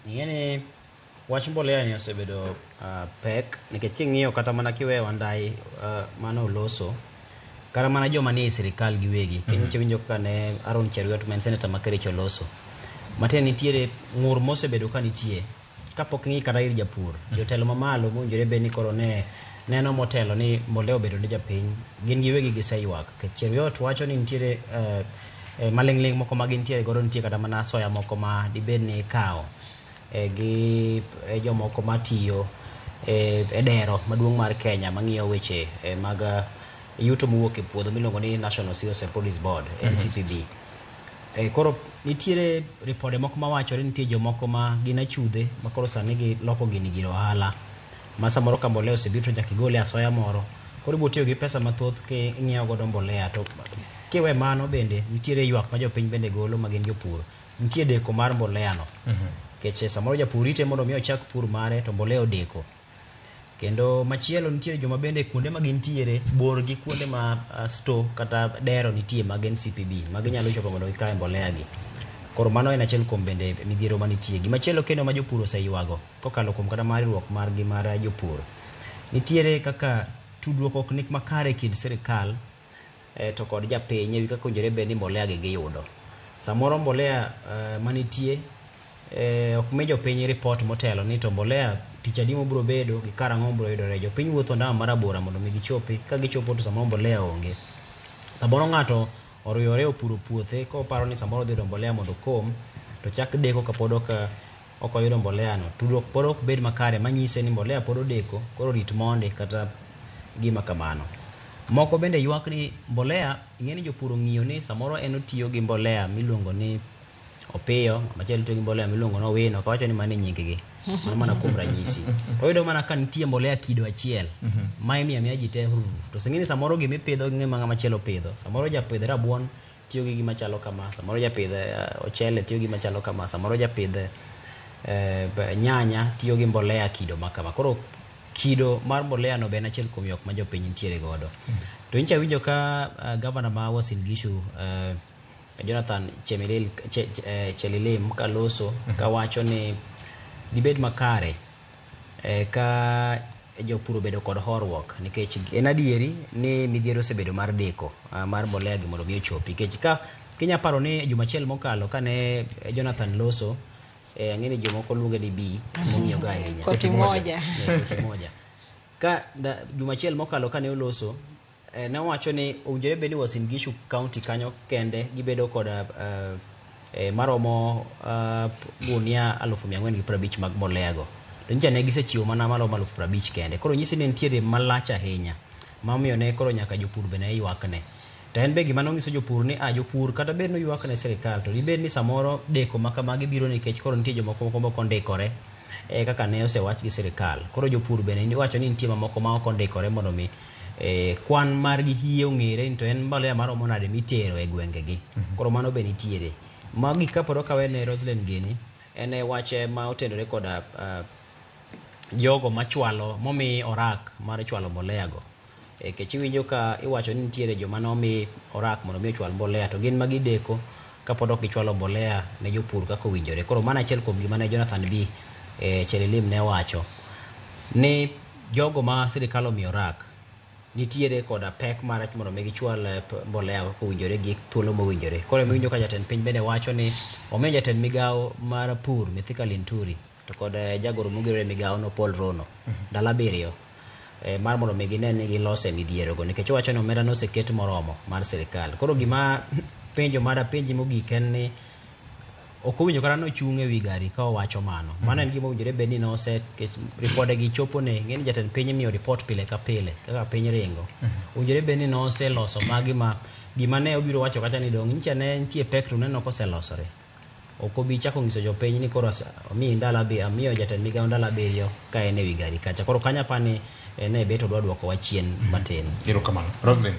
Ng'eni wach mbolea ni osebedo pek nikech king'iyo kata mana kiweyo Wandai mano loso kata mana joma nie sirikal giwegi kendo winjo kaka ne Aaron Cheruiyot men senator ma Kericho loso mate nitiere ng'ur mosebedo ka nitie kapok ng'i kata ir japur jotelo mamalo mowinjore bed ni koro neno motelo ni mbolea obedo ne japiny gin giwegi giseyuak ke Cheruiyot wacho ni nitiere maling'ling moko ma gintiere godo nitie kata mana soya moko ma dibed ni ikawo gi jomoko matiyo e dero maduong' mar Kenya mang'iyo weche mag yuto mowuok e puodho miluongo ni National Cereals and Produce Board NCPB. Koro nitiere ripode moko mawachore nitie jomoko ma gin achudhe ma koro sani giloko gini gir ohala ma samoro ka mbolea osebiro nyaka igole asoya moro koro ibo tiyo gi pesa mathoth ki ing'iewo godo mbolea to kiwe mano bende nitiere ywak ma jopiny bende golo ma gin jopur nitie deko mar mbolea no keche samoro japur ite mondo mi ochak pur mare to mbolea odeko kendo machielo nitiere joma bende kuonde ma gintiere bor gi kuonde ma store kata dero nitie mag NCPB ma ginyalo chopo mondo gikae mbolea gi koro mano en achiel kuom bende midhiero manitie gimachielo kendo ma jopur oseywago kokalo kuom kata mar riwruok margi mar jopur nitiere kaka tudruok ok nik makare kind sirikal to kod japiny ewi kaka owinjore bed ni mbolea gi giyudo samoro mbolea manitie ok mi jopiny report motelo ni to mbolea tich adi mobiro bedo gi karang'o biro yudore jopiny wuotho ndama marabora mondo mi gichopi ka gichopo to samoro mbolea onge samoro ng'ato oruyore opuro puothe koparo ni samoro dhi yudo mbolea mondo kom to chak deko kapod ok oyudo mbolea no tudruok pod ok bed makare manyise ni mbolea pod odeko koro rit monde kata gima kamano moko bende ywak ni mbolea ing'eni jopur ng'iyo ni samoro en otiyo gi mbolea miluongo ni Opiyo machielo tiyo gi mbolea miluongo ni Owino kawacho ni mano nying gi mana kuom ranyisi oyudo mana ka nitie mbolea kido achiel ma imiyo miya ji te to sing'eni samoro gimipidho gi ng'ama machielo pidho samoro japidh rabuon tiyo gi gima chalo kama samoro japidh ochele tiyo gi gima chalo kama samoro japidh nyanya tiyo gi mbolea kido makama koro kido mar mbolea no ben achiel kuom yok ma jopiny nitiere godo to incha winjo ka gavana ma Uasin Gishu Jonathan Chelilim kaloso kawacho ni dibed makare ka jopur bedo kod horuok nikech en adieri ni midhiero osebedo mar deko mar mbolea gi mondo mi ochopi nikech ka kinya paro ni jumachiel mokalo kane Jonathan loso ng'eni jomoko luonge ni B mong'iyo ga ahinya koti moja ka jumachiel mokalo kane oloso ne wacho ni owinjore bed ni Uasin Gishu County kanyo kende gibedo kod maromo gunia 450 mag mbolea go to nja ne gisechiwo mana maromo 50 kende koro nyisi ni nitiere malach ahinya mamiyo ne koro nyaka jopur bende ywakne to en be gima nong'iso jopur ni jopur kata bed no ywakne sirikal to dibed ni samoro deko makamagi biro nikech koro nitie jomoko moko ndikore kaka ne osewach gi sirikal koro jopur bende wacho ni nitie mamoko ma ok ondikore mondo mi kwan margi hie ong'ere to en mbolea maromo nade mitero e gwengegi koro mano be nitiere magi kapod okawene Roslyn Gini en wache ma otenore kod jogo machwalo momi orak mar chwalo mbolea go kech iwinjo ka iwacho ni nitiere joma nomi orak mondo mi ochwal mbolea to gin magideko kapod ok gichwalo mbolea ne jopur kaka owinjore koro mana achiel kuom gima ne Jonathan B Chelilim ne wacho ni jogo ma sirikal omiyo orak nitiere koda pek mar mondo mi gichwal mbolea ko winjore gi thuolo mowinjore koro winjo ka jatend piny bende wacho ni omiyo jatend migawo mar pur Mithika Linturi to kod jagoro mogere migawo no Paul Rono dala biriyo mar mondo mi gine ni gilose midhiero go nikech wacho ni omenda no oseket moromo mar sirikal koro gima penjo mar penji mogik en ni ok owinjo kata nochung' e wi gari ka owacho mano mano en gima owinjore bed ni nose ripode gi chopo ne ng'eni jatend piny miyo report pile ka pile kaka piny ringo owinjore bed ni nose loso magi ma gima ne obiro wacho kata ni dong' nyicha ne nitie pek to neno koselosore ok obi chako ng'iso jopiny ni koro omiyi ndalo amiyo jatend migawo ndalo 7 ka en e wi gari kacha koro kanya pani ne bet odwa duoko wa chien matin. Erokamano. Roslyn